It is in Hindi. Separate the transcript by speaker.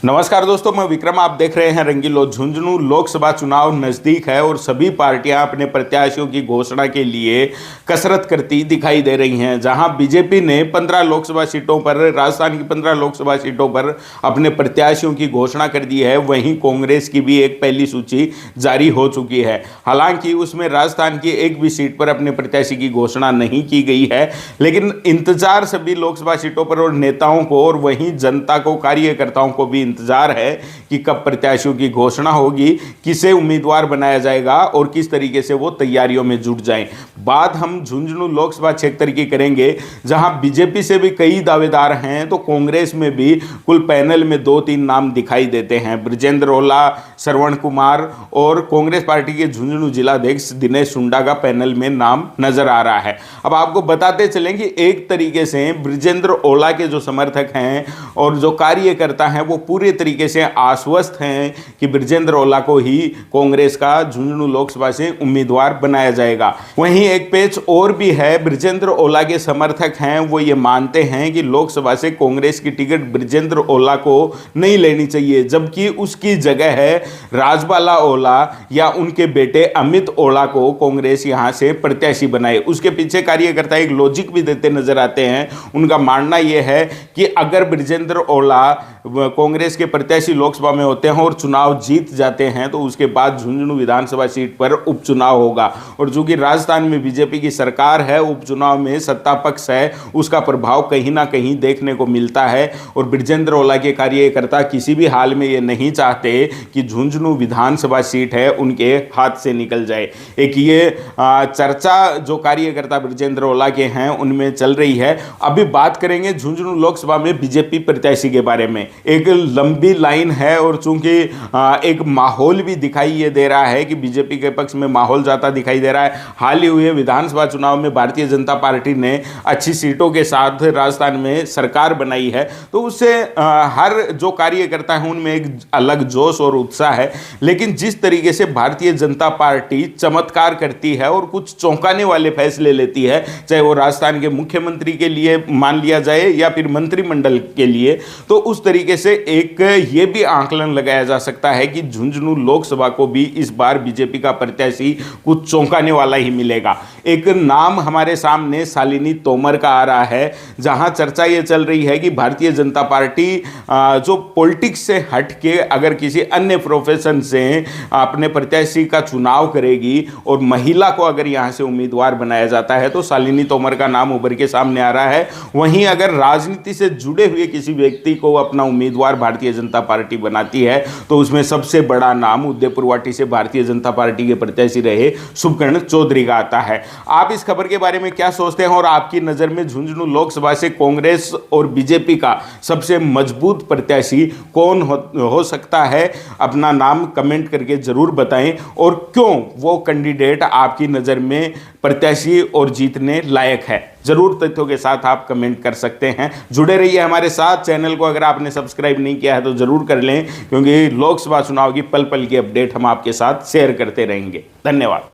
Speaker 1: नमस्कार दोस्तों, मैं विक्रम। आप देख रहे हैं रंगीलो। झुंझुनू लोकसभा चुनाव नजदीक है और सभी पार्टियां अपने प्रत्याशियों की घोषणा के लिए कसरत करती दिखाई दे रही हैं। जहां बीजेपी ने 15 लोकसभा सीटों पर, राजस्थान की 15 लोकसभा सीटों पर अपने प्रत्याशियों की घोषणा कर दी है, वहीं कांग्रेस की भी एक पहली सूची जारी हो चुकी है। हालांकि उसमें राजस्थान की एक भी सीट पर अपने प्रत्याशी की घोषणा नहीं की गई है, लेकिन इंतजार सभी लोकसभा सीटों पर और नेताओं को और वहीं जनता को, कार्यकर्ताओं को भी इंतजार है कि कब प्रत्याशियों की घोषणा होगी, किसे उम्मीदवार बनाया जाएगा और किस तरीके से वो तैयारियों में जुट जाएं। बात हम झुंझुनू लोकसभा क्षेत्र की करेंगे, जहां बीजेपी से भी कई दावेदार हैं, तो कांग्रेस में भी कुल पैनल में 2-3 नाम दिखाई देते हैं। बृजेंद्र ओला, श्रवण कुमार और कांग्रेस पार्टी के झुंझुनू जिलाध्यक्ष दिनेश सुंडा का पैनल में नाम नजर आ रहा है। अब आपको बताते चलें कि एक तरीके से बृजेंद्र ओला के जो समर्थक हैं और जो कार्यकर्ता हैं वो पूरे तरीके से आश्वस्त हैं कि बृजेंद्र ओला को ही कांग्रेस का झुंझुनू लोकसभा से उम्मीदवार बनाया जाएगा। वहीं एक पेच और भी है। बृजेंद्र ओला के समर्थक हैं वो ये मानते हैं कि लोकसभा से कांग्रेस की टिकट बृजेंद्र ओला को नहीं लेनी चाहिए, जबकि उसकी जगह है राजबाला ओला या उनके बेटे अमित ओला को कांग्रेस यहां से प्रत्याशी बनाए। उसके पीछे कार्यकर्ता एक लॉजिक भी देते नजर आते हैं। उनका मानना यह है कि अगर बृजेंद्र ओला कांग्रेस के प्रत्याशी लोकसभा में होते हैं और चुनाव जीत जाते हैं तो उसके बाद झुंझुनू विधानसभा सीट पर उपचुनाव होगा, और चूंकि राजस्थान में बीजेपी की सरकार है, उपचुनाव में सत्ता पक्ष है, उसका प्रभाव कहीं ना कहीं देखने को मिलता है। और बृजेंद्र ओला के कार्यकर्ता किसी भी हाल में ये नहीं चाहते कि झुंझुनू विधानसभा सीट है उनके हाथ से निकल जाए। एक ये चर्चा जो कार्यकर्ता बृजेंद्र ओला के हैं उनमें चल रही है। अभी बात करेंगे झुंझुनू लोकसभा में बीजेपी प्रत्याशी के बारे में। एक लंबी लाइन है और चूंकि एक माहौल भी दिखाई ये दे रहा है कि बीजेपी के पक्ष में माहौल जाता दिखाई दे रहा है। हाल ही हुए विधानसभा चुनाव में भारतीय जनता पार्टी ने अच्छी सीटों के साथ राजस्थान में सरकार बनाई है, तो उससे हर जो कार्यकर्ता है उनमें एक अलग जोश और उत्साह है। लेकिन जिस तरीके से भारतीय जनता पार्टी चमत्कार करती है और कुछ चौंकाने वाले फैसले लेती है, चाहे वो राजस्थान के मुख्यमंत्री के लिए मान लिया जाए या फिर मंत्रिमंडल के लिए, तो उस तरीके से एक ये भी आंकलन लगाया जा सकता है कि झुंझुनू लोकसभा को भी इस बार बीजेपी का प्रत्याशी कुछ चौंकाने वाला ही मिलेगा। एक नाम हमारे सामने शालिनी तोमर का आ रहा है, जहां चर्चा ये चल रही है कि भारतीय जनता पार्टी जो पॉलिटिक्स से हट के अगर किसी अन्य प्रोफेशन से अपने प्रत्याशी का चुनाव करेगी और महिला को अगर यहां से उम्मीदवार बनाया जाता है तो शालिनी तोमर का नाम उभर के सामने आ रहा है। वहीं अगर राजनीति से जुड़े हुए किसी व्यक्ति को अपना उम्मीदवार भारतीय जनता पार्टी बनाती है तो उसमें सबसे बड़ा नाम उदयपुरवाटी से भारतीय जनता पार्टी के प्रत्याशी रहे शुभकर्ण चौधरी का आता है। आप इस खबर के बारे में क्या सोचते हैं और आपकी नजर में झुंझुनू लोकसभा से कांग्रेस और बीजेपी का सबसे मजबूत प्रत्याशी कौन हो सकता है? अपना नाम कमेंट करके जरूर बताएं और क्यों वो कैंडिडेट आपकी नजर में प्रत्याशी और जीतने लायक है। जरूर तथ्यों के साथ आप कमेंट कर सकते हैं। जुड़े रहिए हमारे साथ। चैनल को अगर आपने सब्सक्राइब नहीं किया है तो जरूर कर लें, क्योंकि लोकसभा चुनाव की पल पल की अपडेट हम आपके साथ शेयर करते रहेंगे। धन्यवाद।